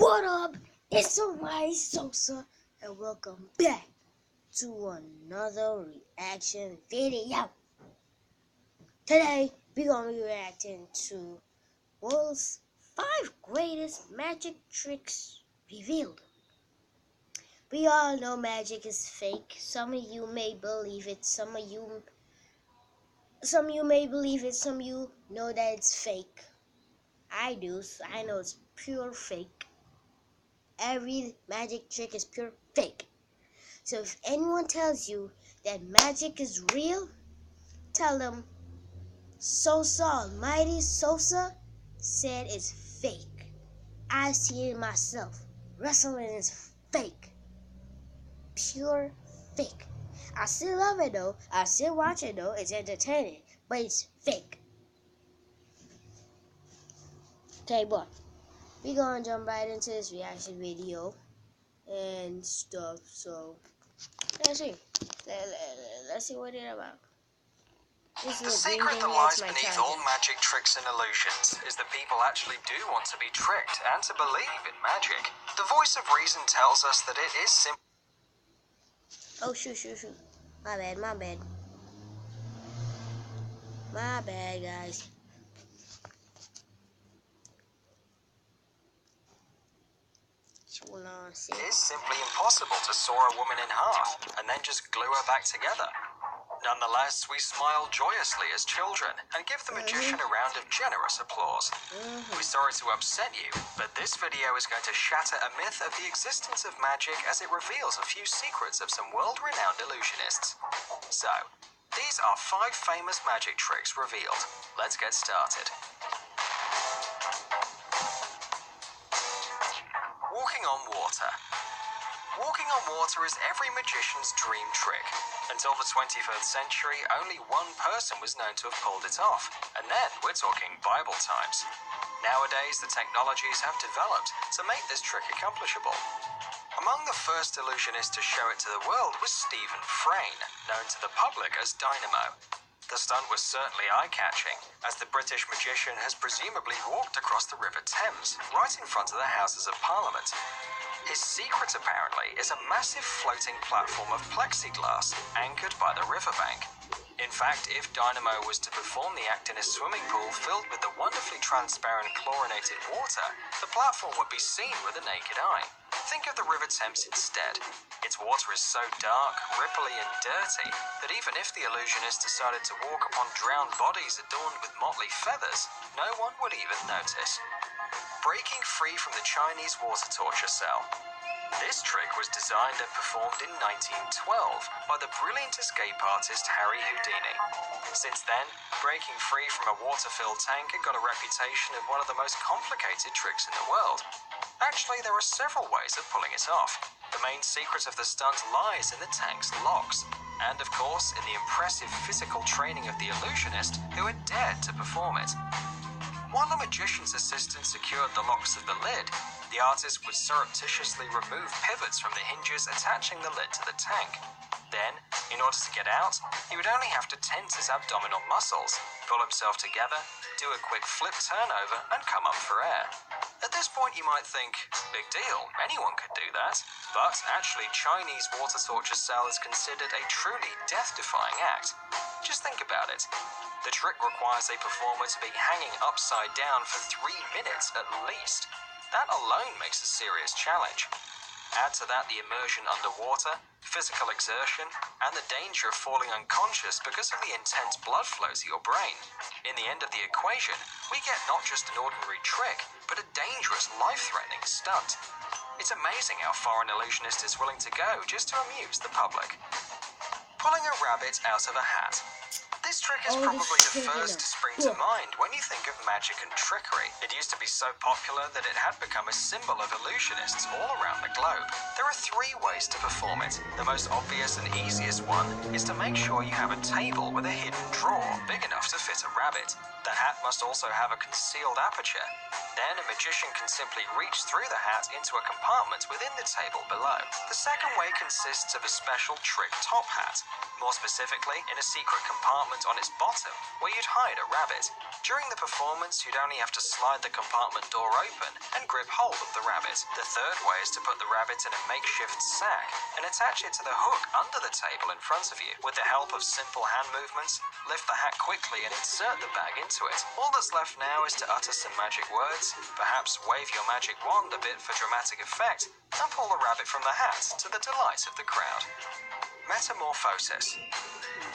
What up? It's ẓσẓa and welcome back to another reaction video. Today we're gonna be reacting to world's 5 greatest magic tricks revealed. We all know magic is fake. Some of you may believe it, some of you may believe it, some of you know that it's fake. I do, so I know it's pure fake. Every magic trick is pure fake. So if anyone tells you that magic is real, tell them ẓσẓa, Almighty ẓsẓa, said it's fake. I see it myself. Wrestling is fake. Pure fake. I still love it though. I still watch it though. It's entertaining, but it's fake. Okay, boy. We're gonna jump right into this reaction video and stuff. So let's see. Let's see what it's about. The secret that lies beneath all magic tricks and illusions is that people actually do want to be tricked and to believe in magic. The voice of reason tells us that it is simple. Oh shoot. My bad guys. It is simply impossible to saw a woman in half and then just glue her back together. Nonetheless, we smile joyously as children and give the magician a round of generous applause. We're sorry to upset you, but this video is going to shatter a myth of the existence of magic as it reveals a few secrets of some world-renowned illusionists. So, these are 5 famous magic tricks revealed. Let's get started. Walking on water. Walking on water is every magician's dream trick. Until the 21st century, only one person was known to have pulled it off, and then we're talking Bible times. Nowadays, the technologies have developed to make this trick accomplishable. Among the first illusionists to show it to the world was Stephen Frayne, known to the public as Dynamo. The stunt was certainly eye-catching, as the British magician has presumably walked across the River Thames, right in front of the Houses of Parliament. His secret, apparently, is a massive floating platform of plexiglass anchored by the riverbank. In fact, if Dynamo was to perform the act in a swimming pool filled with the wonderfully transparent chlorinated water, the platform would be seen with the naked eye. Think of the River Thames instead. Its water is so dark, ripply and dirty that even if the illusionist decided to walk upon drowned bodies adorned with motley feathers, no one would even notice. Breaking free from the Chinese water torture cell. This trick was designed and performed in 1912 by the brilliant escape artist Harry Houdini. Since then, breaking free from a water-filled tank had got a reputation of one of the most complicated tricks in the world. Actually, there are several ways of pulling it off. The main secret of the stunt lies in the tank's locks, and of course in the impressive physical training of the illusionist who had dared to perform it. While the magician's assistant secured the locks of the lid, the artist would surreptitiously remove pivots from the hinges attaching the lid to the tank. Then, in order to get out, he would only have to tense his abdominal muscles, pull himself together, do a quick flip turnover, and come up for air. At this point you might think, big deal, anyone could do that. But actually, Chinese water torture cell is considered a truly death-defying act. Just think about it. The trick requires a performer to be hanging upside down for 3 minutes at least. That alone makes a serious challenge. Add to that the immersion underwater, physical exertion, and the danger of falling unconscious because of the intense blood flow to your brain. In the end of the equation, we get not just an ordinary trick, but a dangerous, life-threatening stunt. It's amazing how far an illusionist is willing to go just to amuse the public. Pulling a rabbit out of a hat. This trick is probably the first to spring to mind when you think of magic and trickery. It used to be so popular that it had become a symbol of illusionists all around the globe. There are 3 ways to perform it. The most obvious and easiest one is to make sure you have a table with a hidden drawer big enough to fit a rabbit. The hat must also have a concealed aperture. Then a magician can simply reach through the hat into a compartment within the table below. The second way consists of a special trick top hat. More specifically, in a secret compartment on its bottom where you'd hide a rabbit. During the performance, you'd only have to slide the compartment door open and grip hold of the rabbit. The third way is to put the rabbit in a makeshift sack and attach it to the hook under the table in front of you. With the help of simple hand movements, lift the hat quickly and insert the bag into it. All that's left now is to utter some magic words, perhaps wave your magic wand a bit for dramatic effect, and pull the rabbit from the hat to the delight of the crowd. Metamorphosis.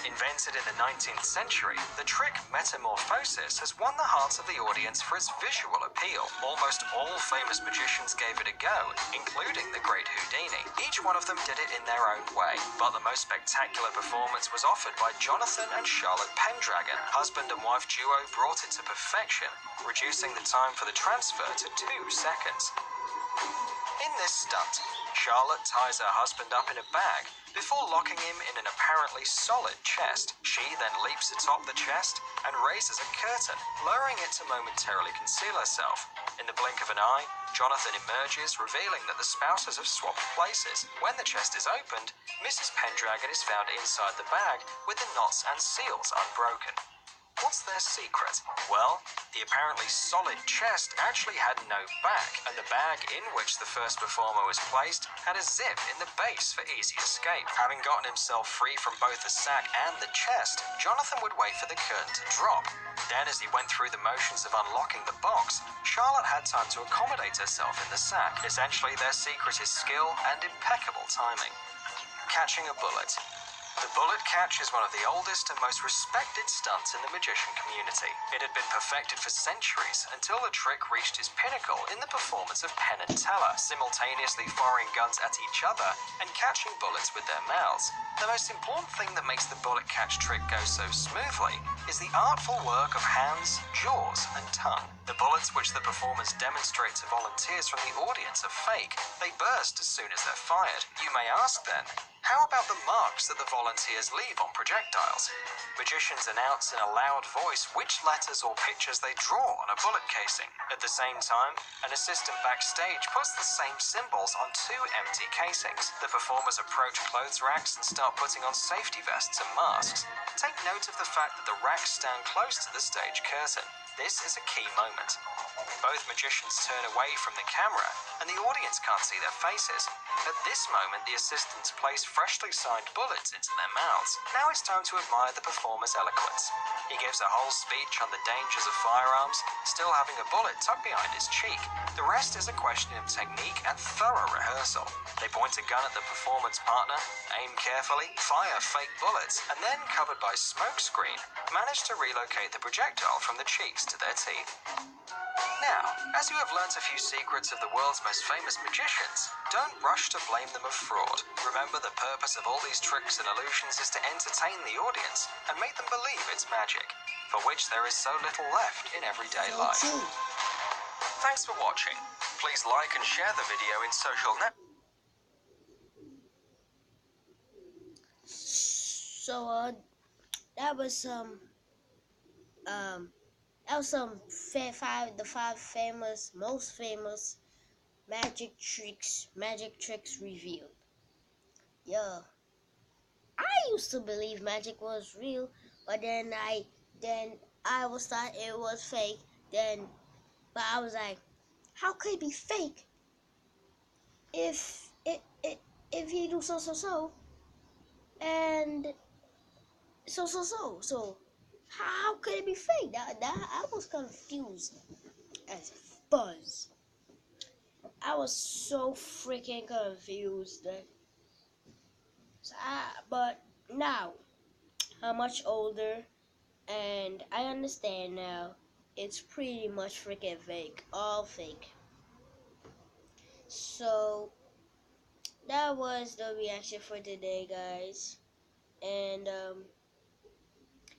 Invented in the 19th century, the trick metamorphosis has won the hearts of the audience for its visual appeal. Almost all famous magicians gave it a go, including the great Houdini. Each one of them did it in their own way, but the most spectacular performance was offered by Jonathan and Charlotte Pendragon. Husband and wife duo brought it to perfection, reducing the time for the transfer to 2 seconds. In this stunt, Charlotte ties her husband up in a bag before locking him in an apparently solid chest. She then leaps atop the chest and raises a curtain, lowering it to momentarily conceal herself. In the blink of an eye, Jonathan emerges, revealing that the spouses have swapped places. When the chest is opened, Mrs. Pendragon is found inside the bag with the knots and seals unbroken. What's their secret? Well, the apparently solid chest actually had no back, and the bag in which the first performer was placed had a zip in the base for easy escape. Having gotten himself free from both the sack and the chest, Jonathan would wait for the curtain to drop. Then, as he went through the motions of unlocking the box, Charlotte had time to accommodate herself in the sack. Essentially, their secret is skill and impeccable timing. Catching a bullet. The bullet catch is one of the oldest and most respected stunts in the magician community. It had been perfected for centuries until the trick reached its pinnacle in the performance of Penn and Teller, simultaneously firing guns at each other and catching bullets with their mouths. The most important thing that makes the bullet catch trick go so smoothly is the artful work of hands, jaws, and tongue. The bullets which the performers demonstrate to volunteers from the audience are fake. They burst as soon as they're fired. You may ask then, how about the marks that the volunteers leave on projectiles? Magicians announce in a loud voice which letters or pictures they draw on a bullet casing. At the same time, an assistant backstage puts the same symbols on 2 empty casings. The performers approach clothes racks and start putting on safety vests and masks. Take note of the fact that the racks stand close to the stage curtain. This is a key moment. Both magicians turn away from the camera and the audience can't see their faces. At this moment, the assistants place freshly signed bullets into their mouths. Now it's time to admire the performer's eloquence. He gives a whole speech on the dangers of firearms, still having a bullet tucked behind his cheek. The rest is a question of technique and thorough rehearsal. They point a gun at the performance partner, aim carefully, fire fake bullets, and then, covered by smoke screen, manage to relocate the projectile from the cheeks to their teeth. Now, as you have learnt a few secrets of the world's most famous magicians, don't rush to blame them of fraud. Remember, the purpose of all these tricks and illusions is to entertain the audience and make them believe it's magic, for which there is so little left in everyday life. Thanks for watching. Please like and share the video in social networks. So that was some the 5 most famous magic tricks revealed. Yeah, I used to believe magic was real, but then I was thought it was fake. But I was like, how could it be fake if he do so and so how could it be fake? That I was confused as fuzz. I was so freaking confused. But now I'm much older and I understand now. It's pretty much freaking fake, all fake. So that was the reaction for today, guys. And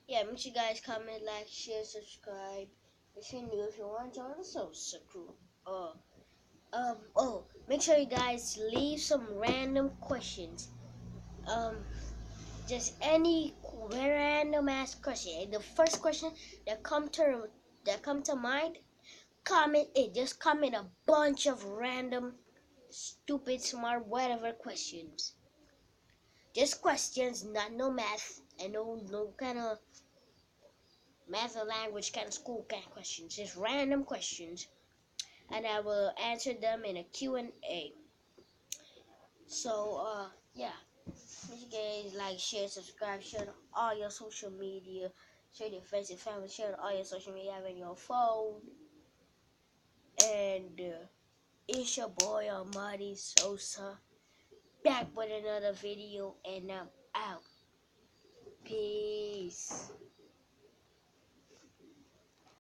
yeah, make sure you guys comment, like, share, subscribe. If you're new, if you want to join the social crew. Make sure you guys leave some random questions. Just any random ass question. The first question that come to mind, comment it. Just comment a bunch of random, stupid, smart, whatever questions. Just questions, not no math and no kind of math and language kind of school kind of questions, just random questions, and I will answer them in a Q&A. So yeah, make sure you guys like, share, subscribe, share on all your social media, share your friends and family, share on all your social media on your phone. And it's your boy mαgι Зսძα, back with another video, and I'm out. Peace.